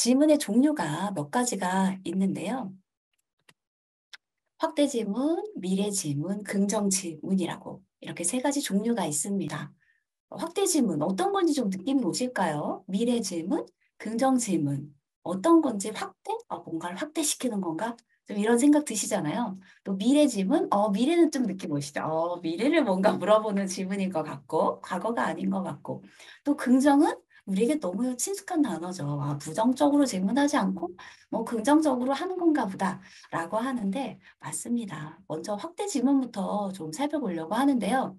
지문의 종류가 몇 가지가 있는데요. 확대 지문, 미래 지문, 긍정 지문이라고 이렇게 세 가지 종류가 있습니다. 확대 지문 어떤 건지 좀 느낌이 오실까요? 미래 지문, 긍정 지문 어떤 건지 확대? 뭔가를 확대시키는 건가? 좀 이런 생각 드시잖아요. 또 미래 지문, 미래는 좀 느낌 오시죠? 미래를 뭔가 물어보는 질문인 것 같고 과거가 아닌 것 같고 또 긍정은 우리에게 너무 친숙한 단어죠. 부정적으로 질문하지 않고 뭐 긍정적으로 하는 건가 보다라고 하는데 맞습니다. 먼저 확대 지문부터 좀 살펴보려고 하는데요.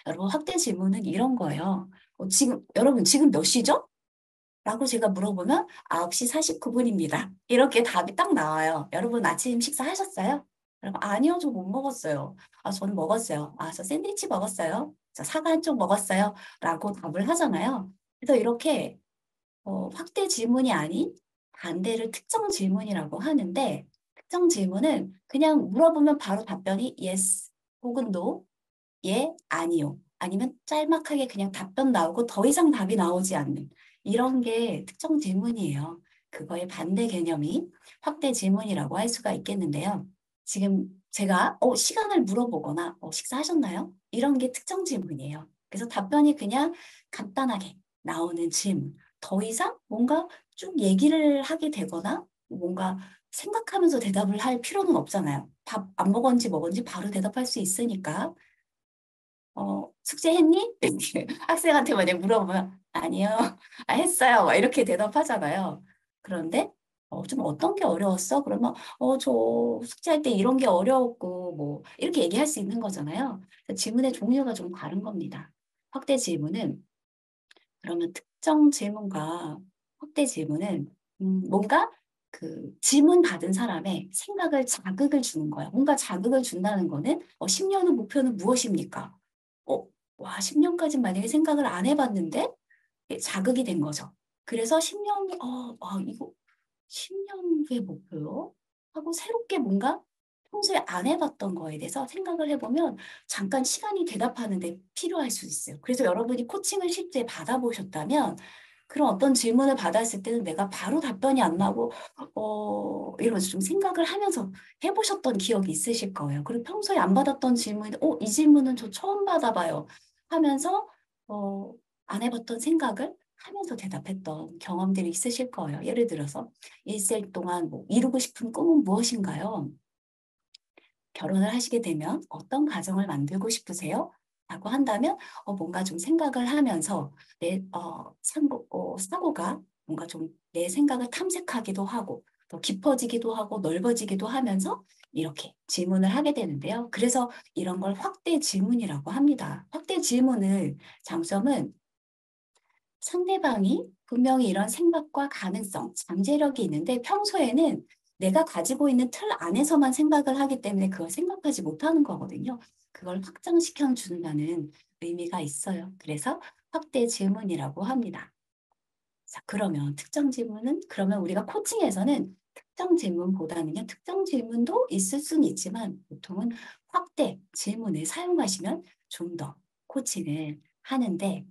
여러분 확대 질문은 이런 거예요. 여러분 지금 몇 시죠? 라고 제가 물어보면 9시 49분입니다. 이렇게 답이 딱 나와요. 여러분 아침 식사하셨어요? 여러분 아니요, 저 못 먹었어요. 저는 먹었어요. 저 샌드위치 먹었어요. 저 사과 한 쪽 먹었어요. 라고 답을 하잖아요. 그래서 이렇게 확대 질문이 아닌 반대를 특정 질문이라고 하는데 특정 질문은 그냥 물어보면 바로 답변이 yes 혹은 no, 예, 아니요. 아니면 짤막하게 그냥 답변 나오고 더 이상 답이 나오지 않는 이런 게 특정 질문이에요. 그거의 반대 개념이 확대 질문이라고 할 수가 있겠는데요. 지금 제가 시간을 물어보거나 식사하셨나요? 이런 게 특정 질문이에요. 그래서 답변이 그냥 간단하게 나오는 질문. 더 이상 뭔가 쭉 얘기를 하게 되거나 뭔가 생각하면서 대답을 할 필요는 없잖아요. 밥 안 먹었는지 먹었는지 바로 대답할 수 있으니까. 숙제했니? 이렇게 학생한테 만약 물어보면 아니요. 했어요. 막 이렇게 대답하잖아요. 그런데 좀 어떤 게 어려웠어? 그러면 저 숙제할 때 이런 게 어려웠고 뭐 이렇게 얘기할 수 있는 거잖아요. 질문의 종류가 좀 다른 겁니다. 확대 질문은 그러면 특정 질문과 확대 질문은 뭔가 그 질문 받은 사람의 생각을 자극을 주는 거예요. 뭔가 자극을 준다는 거는 10년 후 목표는 무엇입니까? 어, 와, 10년까지 만약에 생각을 안 해봤는데 자극이 된 거죠. 그래서 10년, 이거 10년 후의 목표요? 하고 새롭게 뭔가 평소에 안 해봤던 거에 대해서 생각을 해보면 잠깐 시간이 대답하는데 필요할 수 있어요. 그래서 여러분이 코칭을 실제 받아보셨다면 그런 어떤 질문을 받았을 때는 내가 바로 답변이 안 나고 이러면서 좀 생각을 하면서 해보셨던 기억이 있으실 거예요. 그리고 평소에 안 받았던 질문, 이 질문은 저 처음 받아봐요 하면서 안 해봤던 생각을 하면서 대답했던 경험들이 있으실 거예요. 예를 들어서 일생 동안 뭐 이루고 싶은 꿈은 무엇인가요? 결혼을 하시게 되면 어떤 가정을 만들고 싶으세요? 라고 한다면 뭔가 좀 생각을 하면서 내 사고가 뭔가 좀 내 생각을 탐색하기도 하고 더 깊어지기도 하고 넓어지기도 하면서 이렇게 질문을 하게 되는데요. 그래서 이런 걸 확대 질문이라고 합니다. 확대 질문의 장점은 상대방이 분명히 이런 생각과 가능성, 잠재력이 있는데 평소에는 내가 가지고 있는 틀 안에서만 생각을 하기 때문에 그걸 생각하지 못하는 거거든요. 그걸 확장시켜 준다는 의미가 있어요. 그래서 확대 질문이라고 합니다. 자, 그러면 특정 질문은 그러면 우리가 코칭에서는 특정 질문보다는요. 특정 질문도 있을 수는 있지만 보통은 확대 질문을 사용하시면 좀 더 코칭을 하는데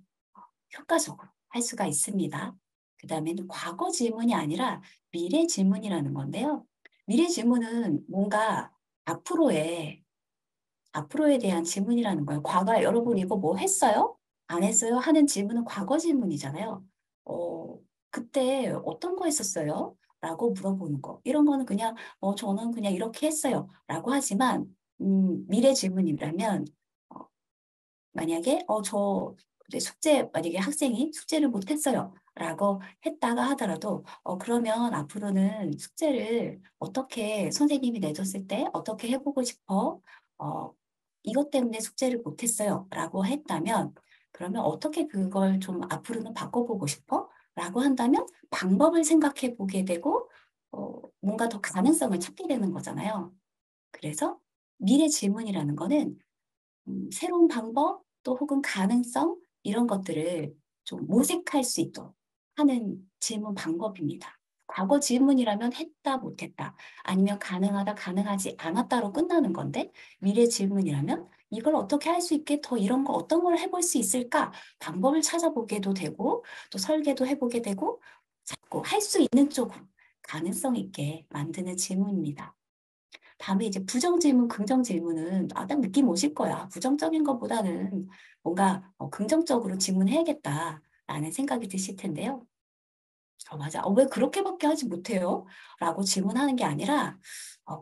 효과적으로 할 수가 있습니다. 그 다음에는 과거 질문이 아니라 미래 질문이라는 건데요. 미래 질문은 뭔가 앞으로에, 앞으로에 대한 질문이라는 거예요. 과거에 여러분 이거 뭐 했어요? 안 했어요? 하는 질문은 과거 질문이잖아요. 그때 어떤 거 했었어요? 라고 물어보는 거. 이런 거는 그냥, 저는 그냥 이렇게 했어요. 라고 하지만, 미래 질문이라면, 어, 만약에 저 이제 만약에 학생이 숙제를 못했어요. 라고 했다가 하더라도 그러면 앞으로는 숙제를 어떻게 선생님이 내줬을 때 어떻게 해보고 싶어? 어, 이것 때문에 숙제를 못했어요. 라고 했다면 그러면 어떻게 그걸 좀 앞으로는 바꿔보고 싶어? 라고 한다면 방법을 생각해 보게 되고 뭔가 더 가능성을 찾게 되는 거잖아요. 그래서 미래 질문이라는 거는 새로운 방법 또 혹은 가능성 이런 것들을 좀 모색할 수 있도록 하는 질문 방법입니다. 과거 질문이라면 했다, 못했다, 아니면 가능하다, 가능하지 않았다로 끝나는 건데 미래 질문이라면 이걸 어떻게 할 수 있게 더 이런 거 어떤 걸 해볼 수 있을까? 방법을 찾아보게도 되고 또 설계도 해보게 되고 자꾸 할 수 있는 쪽으로 가능성 있게 만드는 질문입니다. 다음에 이제 부정 질문, 긍정 질문은 딱 느낌 오실 거야. 부정적인 것보다는 뭔가 긍정적으로 질문해야겠다라는 생각이 드실 텐데요. 맞아. 왜 그렇게밖에 하지 못해요? 라고 질문하는 게 아니라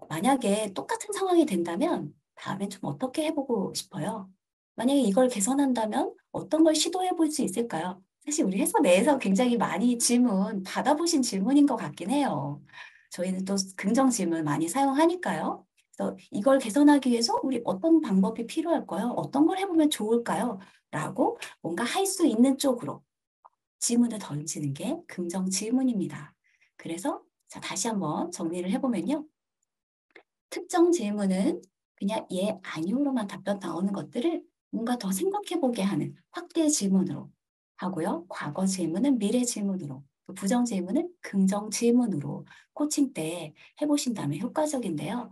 만약에 똑같은 상황이 된다면 다음엔 좀 어떻게 해보고 싶어요? 만약에 이걸 개선한다면 어떤 걸 시도해 볼 수 있을까요? 사실 우리 회사 내에서 굉장히 많이 질문 받아보신 질문인 것 같긴 해요. 저희는 또 긍정 질문 많이 사용하니까요. 그래서 이걸 개선하기 위해서 우리 어떤 방법이 필요할까요? 어떤 걸 해보면 좋을까요? 라고 뭔가 할 수 있는 쪽으로 질문을 던지는 게 긍정 질문입니다. 그래서 자, 다시 한번 정리를 해보면요. 특정 질문은 그냥 예, 아니오로만 답변 나오는 것들을 뭔가 더 생각해보게 하는 확대 질문으로 하고요. 과거 질문은 미래 질문으로, 또 부정 질문은 긍정 질문으로 코칭 때 해보신다면 효과적인데요.